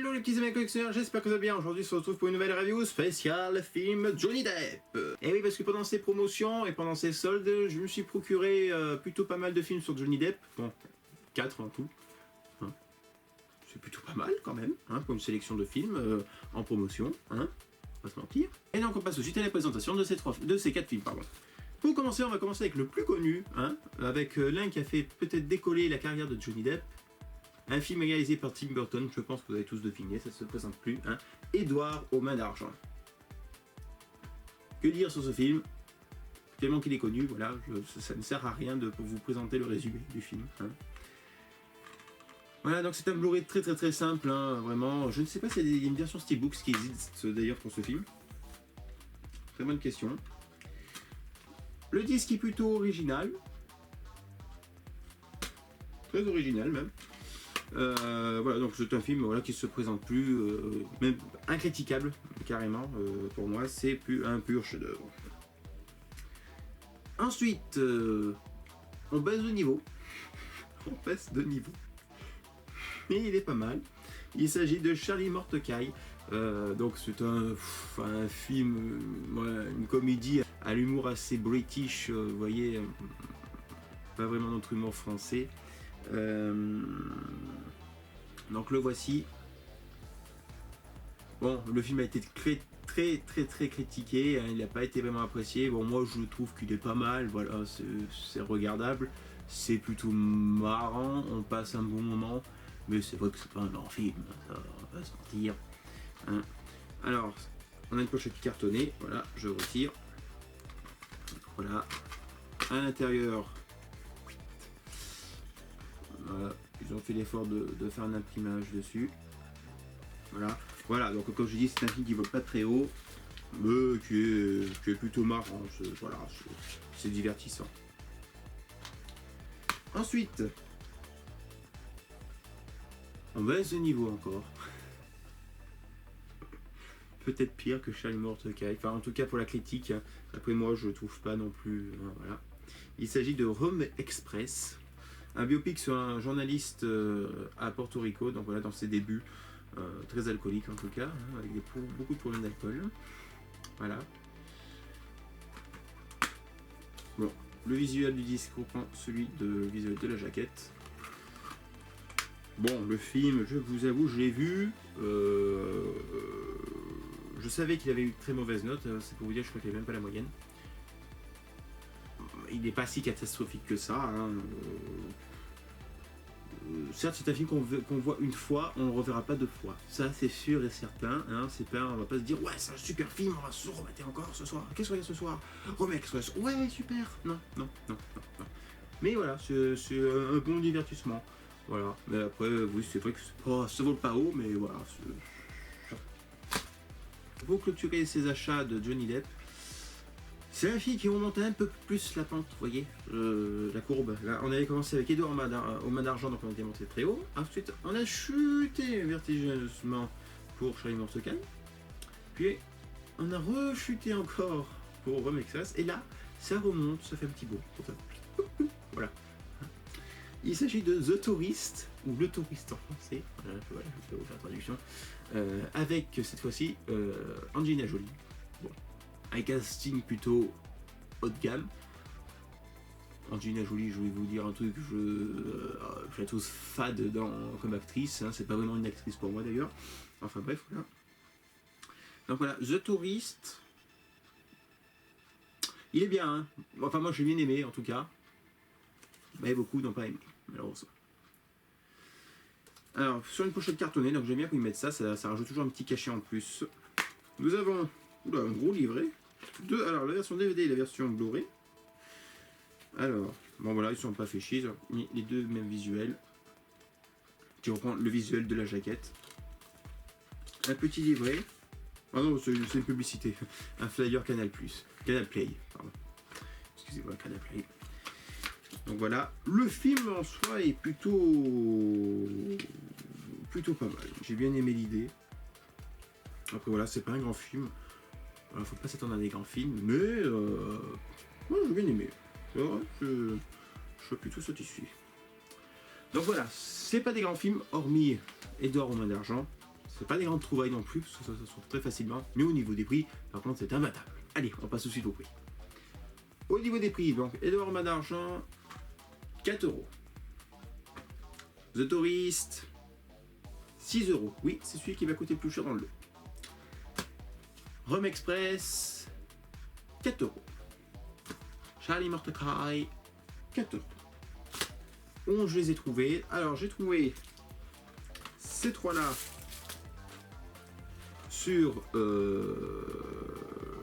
Hello les petits amis collectionneurs, j'espère que vous allez bien. Aujourd'hui on se retrouve pour une nouvelle review spéciale film Johnny Depp. Et oui, parce que pendant ces promotions et pendant ces soldes, je me suis procuré plutôt pas mal de films sur Johnny Depp. Bon, 4 en tout. Hein. C'est plutôt pas mal quand même, hein, pour une sélection de films en promotion, hein, on va pas se mentir. Et donc on passe tout de suite à la présentation de ces 4 films, pardon. Pour commencer, on va commencer avec le plus connu, hein, avec l'un qui a fait peut-être décoller la carrière de Johnny Depp. Un film réalisé par Tim Burton, je pense que vous avez tous deviné, ça ne se présente plus, hein. Édouard aux mains d'argent. Que dire sur ce film? Tellement qu'il est connu, voilà, ça ne sert à rien de vous présenter le résumé du film. Hein. Voilà, donc c'est un Blu-ray très simple, hein, vraiment. Je ne sais pas s'il y a une version Steelbooks qui existe d'ailleurs pour ce film. Très bonne question. Le disque est plutôt original. Très original même. Voilà, donc c'est un film voilà, qui se présente plus, même incritiquable carrément, pour moi, c'est plus un pur chef-d'œuvre. Ensuite, on baisse de niveau. Mais il est pas mal. Il s'agit de Charlie Mortecai. Donc c'est un film, voilà, une comédie à l'humour assez british, vous voyez, pas vraiment notre humour français. Donc le voici. Bon, le film a été très critiqué, hein, il n'a pas été vraiment apprécié. Bon, moi je trouve qu'il est pas mal, voilà, c'est regardable, c'est plutôt marrant, on passe un bon moment, mais c'est vrai que c'est pas un grand film, ça, on va pas se mentir. Hein. Alors, on a une pochette cartonnée, voilà, je retire. Voilà, à l'intérieur. Voilà, ils ont fait l'effort de faire un imprimage dessus. Voilà, donc comme je dis, c'est un film qui ne vole pas très haut, mais qui est plutôt marrant. Voilà, c'est divertissant. Ensuite, on baisse de niveau encore. Peut-être pire que Charlie Mortecai. Enfin, en tout cas pour la critique. Après moi, je trouve pas non plus. Voilà. Il s'agit de Rome Express. Un biopic sur un journaliste à Porto Rico, donc voilà, dans ses débuts, très alcoolique en tout cas, hein, avec beaucoup de problèmes d'alcool. Voilà. Bon, le visuel du disque reprend celui le visuel de la jaquette. Bon, le film, je vous avoue, je l'ai vu. Je savais qu'il avait eu très mauvaise note, c'est pour vous dire, je crois qu'il n'y avait même pas la moyenne. Il n'est pas si catastrophique que ça. Hein. Certes, c'est un film qu'on voit une fois, on ne le reverra pas deux fois. Ça, c'est sûr et certain. Hein. C'est pas, on va pas se dire, ouais, c'est un super film, on va se remettre encore ce soir. Qu'est-ce qu'on a ce soir? Remake, ouais, super. Non. Mais voilà, c'est un bon divertissement. Voilà. Mais après, oui, c'est vrai que ça vole pas haut, mais voilà. Pour clôturer ces achats de Johnny Depp, c'est un film qui remonte un peu plus la pente, vous voyez, la courbe. Là, on avait commencé avec Édouard aux mains d'argent, donc on était monté très haut. Ensuite, on a chuté vertigineusement pour Charlie Mortecai. Puis, on a rechuté encore pour Rome Express. Et là, ça remonte, ça fait un petit bond. Voilà. Il s'agit de The Tourist, ou Le Touriste en français. Voilà, je vais vous faire la traduction. Avec, cette fois-ci, Angelina Jolie. Bon. Un casting plutôt haut de gamme. Angelina Jolie, je vais vous dire un truc, je la trouve fade comme actrice, hein, c'est pas vraiment une actrice pour moi d'ailleurs. Enfin bref, voilà. Donc voilà, The Tourist. Il est bien, hein. Enfin moi j'ai bien aimé en tout cas. Mais beaucoup n'ont pas aimé, malheureusement. Alors, sur une pochette cartonnée, donc j'aime bien qu'ils mettent ça rajoute toujours un petit cachet en plus. Nous avons un gros livret. Alors la version DVD et la version Blu-ray. Alors, bon voilà, ils sont pas fait chier, ils ont mis les deux mêmes visuels. Qui reprend le visuel de la jaquette. Un petit livret. Ah non, c'est une publicité. Un flyer Canal+. Canal Play, pardon. Excusez-moi, Canal Play. Donc voilà, le film en soi est plutôt pas mal. J'ai bien aimé l'idée. Après voilà, c'est pas un grand film. Alors, faut pas s'attendre à des grands films, mais moi j'ai bien aimé. Ouais, je suis plutôt satisfait. Donc voilà, c'est pas des grands films, hormis Édouard aux mains d'argent. c'est pas des grandes trouvailles non plus, parce que ça se trouve très facilement. Mais au niveau des prix, par contre, c'est imbattable. Allez, on passe tout de suite au prix. Au niveau des prix, donc, Edouard Main d'Argent, 4 €. The Tourist, 6 €. Oui, c'est celui qui va coûter le plus cher dans le lot. Rome Express, 4 €. Charlie Mordecai, 4 €. Bon, je les ai trouvés. Alors, j'ai trouvé ces trois-là sur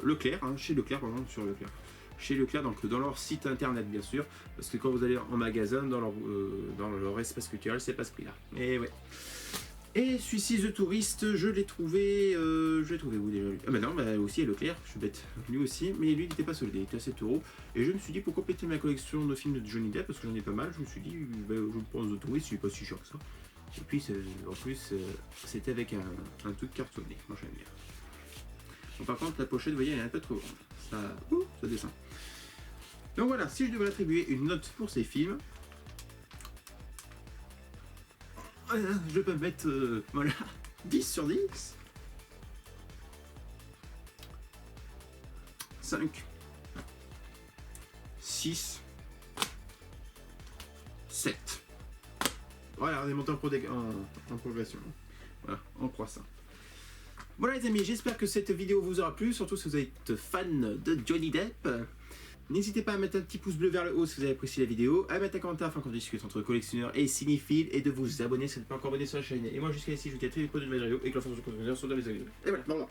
Leclerc, hein, chez Leclerc, pardon, sur Leclerc. Chez Leclerc, donc dans leur site internet, bien sûr, parce que quand vous allez en magasin, dans leur espace culturel, c'est pas ce prix-là. Et ouais. Et celui-ci, The Tourist, je l'ai trouvé où déjà lui? Ah bah non, bah aussi à Leclerc, je suis bête, lui aussi, mais lui il n'était pas soldé, il était à 7 €. Et je me suis dit, pour compléter ma collection de films de Johnny Depp, parce que j'en ai pas mal, je me suis dit, bah, je pense The Tourist, il est pas si cher que ça. Et puis en plus, c'était avec un truc cartonné, moi j'aime bien. Bon, par contre, la pochette, vous voyez, elle est un peu trop grande, ça descend. Donc voilà, si je devais attribuer une note pour ces films, je peux mettre voilà, 10 sur 10. 5, 6, 7. Voilà, on est monté en progression. Voilà, en croissant. Voilà les amis, j'espère que cette vidéo vous aura plu, surtout si vous êtes fan de Johnny Depp. N'hésitez pas à mettre un petit pouce bleu vers le haut si vous avez apprécié la vidéo, à mettre un commentaire afin qu'on discute entre collectionneurs et cinéphiles, et de vous abonner si vous n'êtes pas encore abonné sur la chaîne. Et moi jusqu'à ici, je vous dis à très vite pour une nouvelle vidéo et que la force de continuer sur de mes vidéos. Et voilà, bon.